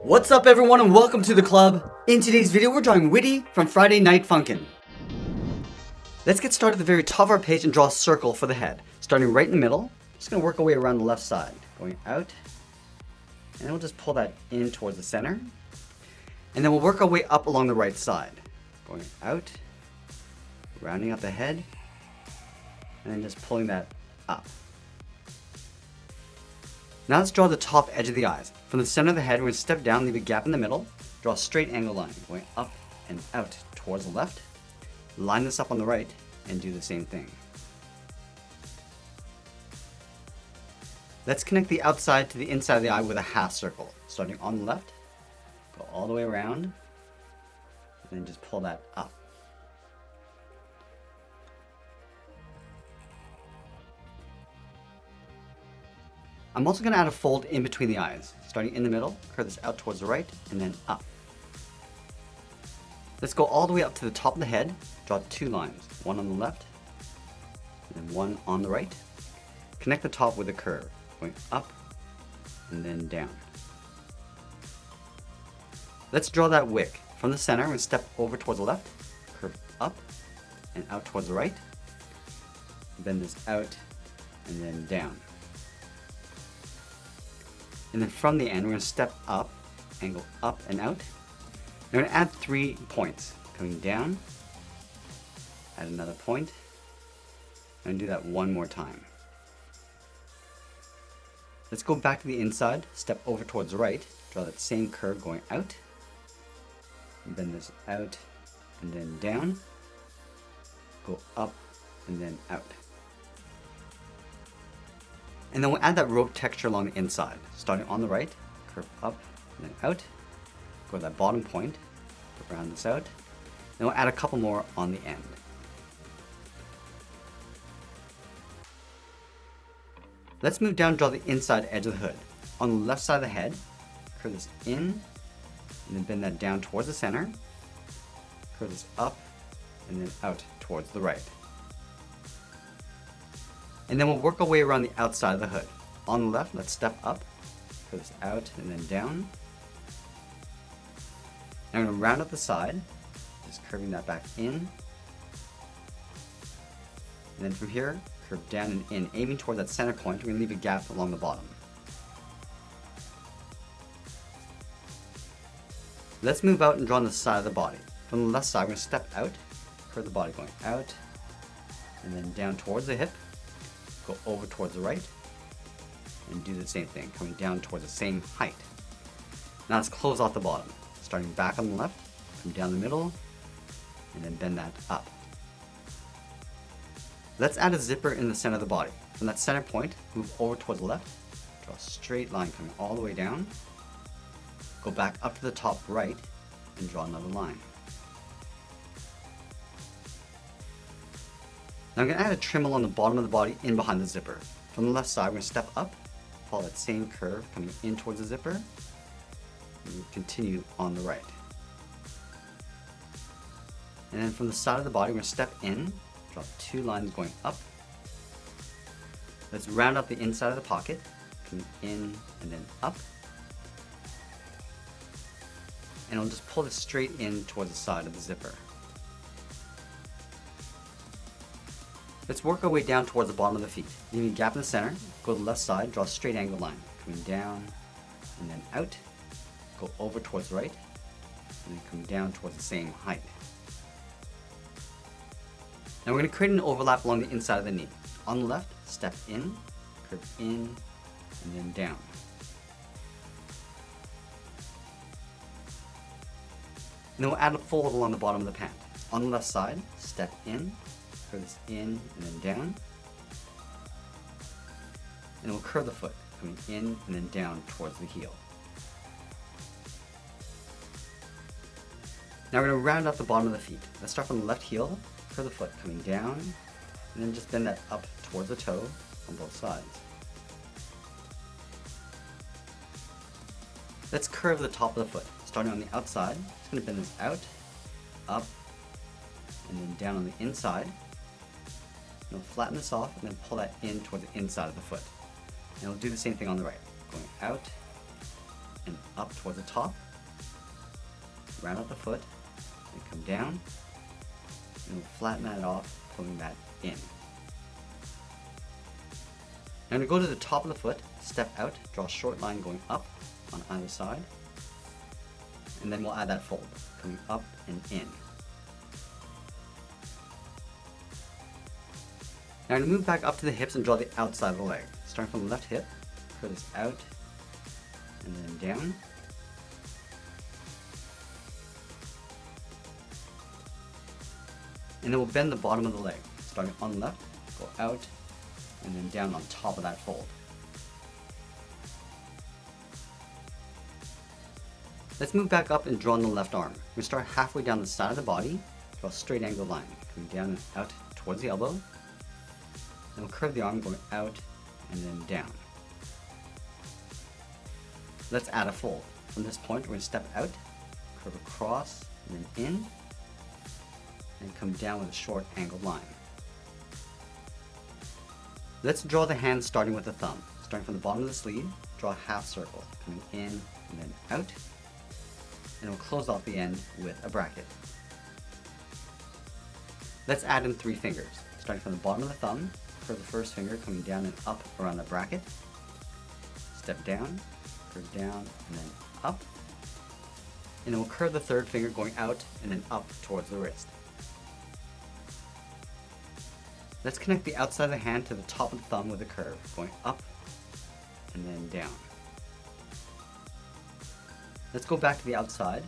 What's up everyone and welcome to the club. In today's video we're drawing Whitty from Friday Night Funkin'. Let's get started at the very top of our page and draw a circle for the head. Starting right in the middle, just going to work our way around the left side. Going out, and then we'll just pull that in towards the center. And then we'll work our way up along the right side. Going out, rounding up the head, and then just pulling that up. Now let's draw the top edge of the eyes. From the center of the head, we're going to step down, leave a gap in the middle, draw a straight angle line, going up and out towards the left. Line this up on the right, and do the same thing. Let's connect the outside to the inside of the eye with a half circle. Starting on the left, go all the way around, and then just pull that up. I'm also going to add a fold in between the eyes. Starting in the middle, curve this out towards the right, and then up. Let's go all the way up to the top of the head, draw two lines, one on the left, and then one on the right. Connect the top with a curve, going up, and then down. Let's draw that wick. From the center, we're going to step over towards the left, curve up, and out towards the right. Bend this out, and then down. And then from the end, we're going to step up, angle up and out. We're going to add 3 points. Coming down, add another point. I'm going to do that one more time. Let's go back to the inside, step over towards the right, draw that same curve going out. Bend this out and then down. Go up and then out. And then we'll add that rope texture along the inside. Starting on the right, curve up and then out. Go to that bottom point, round this out. Then we'll add a couple more on the end. Let's move down and draw the inside edge of the hood. On the left side of the head, curve this in, and then bend that down towards the center. Curve this up, and then out towards the right. And then we'll work our way around the outside of the hood. On the left, let's step up, curve this out and then down. Now I'm going to round up the side, just curving that back in. And then from here, curve down and in, aiming toward that center point. We're going to leave a gap along the bottom. Let's move out and draw on the side of the body. From the left side, we're going to step out, curve the body going out, and then down towards the hip. Go over towards the right, and do the same thing, coming down towards the same height. Now let's close off the bottom. Starting back on the left, come down the middle, and then bend that up. Let's add a zipper in the center of the body. From that center point, move over towards the left, draw a straight line coming all the way down, go back up to the top right, and draw another line. Now I'm going to add a trim along the bottom of the body in behind the zipper. From the left side, we're going to step up, follow that same curve coming in towards the zipper, and continue on the right. And then from the side of the body, we're going to step in, draw 2 lines going up. Let's round up the inside of the pocket, coming in and then up. And we'll just pull this straight in towards the side of the zipper. Let's work our way down towards the bottom of the feet. Leaving a gap in the center, go to the left side, draw a straight angle line. Coming down and then out, go over towards the right, and then come down towards the same height. Now we're going to create an overlap along the inside of the knee. On the left, step in, curve in, and then down. And then we'll add a fold along the bottom of the pant. On the left side, step in, curve this in and then down, and we'll curve the foot, coming in and then down towards the heel. Now we're going to round out the bottom of the feet. Let's start from the left heel, curve the foot, coming down, and then just bend that up towards the toe on both sides. Let's curve the top of the foot. Starting on the outside, just going to bend this out, up, and then down on the inside. We'll flatten this off and then pull that in towards the inside of the foot. And we'll do the same thing on the right. Going out and up towards the top. Round out the foot, and come down, and we'll flatten that off, pulling that in. Now I'm going to go to the top of the foot, step out, draw a short line going up on either side, and then we'll add that fold, coming up and in. Now I'm going to move back up to the hips and draw the outside of the leg. Starting from the left hip, curl this out, and then down. And then we'll bend the bottom of the leg, starting on the left, go out, and then down on top of that fold. Let's move back up and draw on the left arm. We're going to start halfway down the side of the body, draw a straight angled line, coming down and out towards the elbow. Then we'll curve the arm going out and then down. Let's add a fold. From this point, we're going to step out, curve across, and then in, and come down with a short angled line. Let's draw the hand starting with the thumb. Starting from the bottom of the sleeve, draw a half circle, coming in and then out, and we'll close off the end with a bracket. Let's add in 3 fingers. Starting from the bottom of the thumb, curve the first finger coming down and up around the bracket, step down, curve down, and then up, and then we'll curve the third finger going out and then up towards the wrist. Let's connect the outside of the hand to the top of the thumb with a curve, going up and then down. Let's go back to the outside,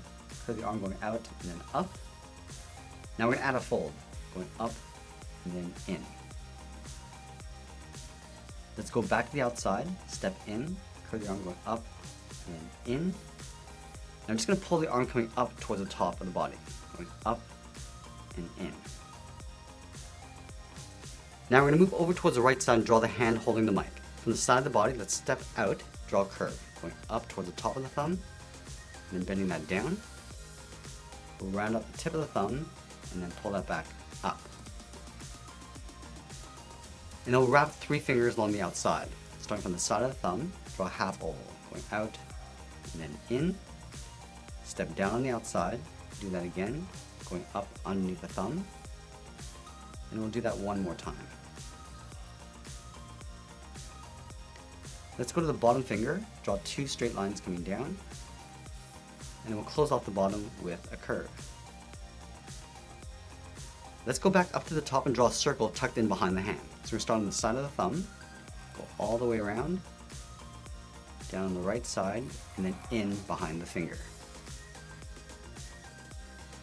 curve the arm going out and then up. Now we're going to add a fold, going up and then in. Let's go back to the outside, step in, curve the arm going up and in. And I'm just going to pull the arm coming up towards the top of the body, going up and in. Now we're going to move over towards the right side and draw the hand holding the mic. From the side of the body, let's step out, draw a curve, going up towards the top of the thumb, and then bending that down. We'll round up the tip of the thumb, and then pull that back up. And then we'll wrap 3 fingers along the outside. Starting from the side of the thumb, draw a half oval, going out, and then in. Step down on the outside, do that again, going up underneath the thumb. And we'll do that one more time. Let's go to the bottom finger, draw 2 straight lines coming down, and then we'll close off the bottom with a curve. Let's go back up to the top and draw a circle tucked in behind the hand. So we're starting on the side of the thumb, go all the way around, down on the right side, and then in behind the finger.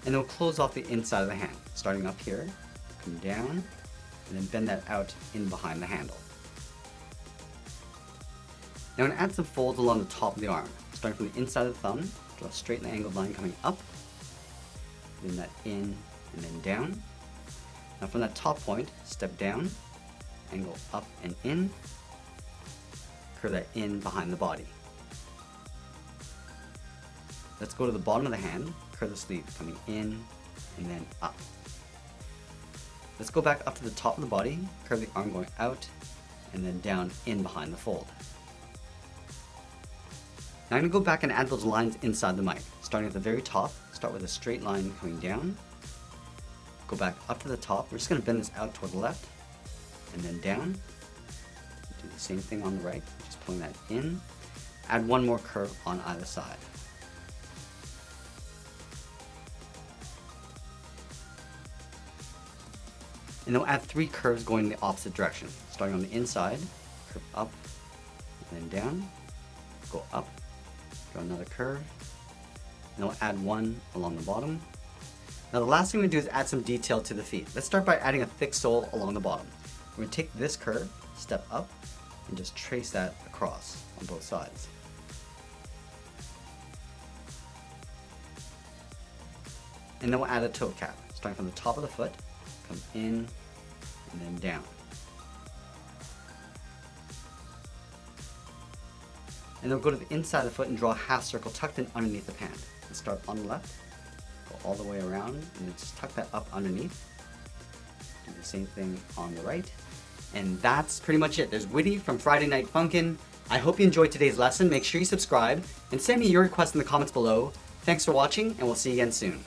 And then we'll close off the inside of the hand, starting up here, come down, and then bend that out in behind the handle. Now I'm going to add some folds along the top of the arm. Starting from the inside of the thumb, draw a straight and angled line coming up, bend that in and then down. Now from that top point, step down, angle up and in, curve that in behind the body. Let's go to the bottom of the hand, curve the sleeve coming in and then up. Let's go back up to the top of the body, curve the arm going out and then down in behind the fold. Now I'm going to go back and add those lines inside the mic. Starting at the very top, start with a straight line coming down, go back up to the top. We're just going to bend this out toward the left and then down. Do the same thing on the right, just pulling that in. Add one more curve on either side. And then we'll add 3 curves going in the opposite direction. Starting on the inside, curve up and then down, go up, draw another curve, and we'll add 1 along the bottom. Now the last thing we do is add some detail to the feet. Let's start by adding a thick sole along the bottom. We're going to take this curve, step up, and just trace that across on both sides. And then we'll add a toe cap, starting from the top of the foot, come in and then down. And then we'll go to the inside of the foot and draw a half circle tucked in underneath the pant. Let's start on the left, go all the way around, and then just tuck that up underneath. Do the same thing on the right. And that's pretty much it. There's Whitty from Friday Night Funkin'. I hope you enjoyed today's lesson. Make sure you subscribe and send me your requests in the comments below. Thanks for watching, and we'll see you again soon.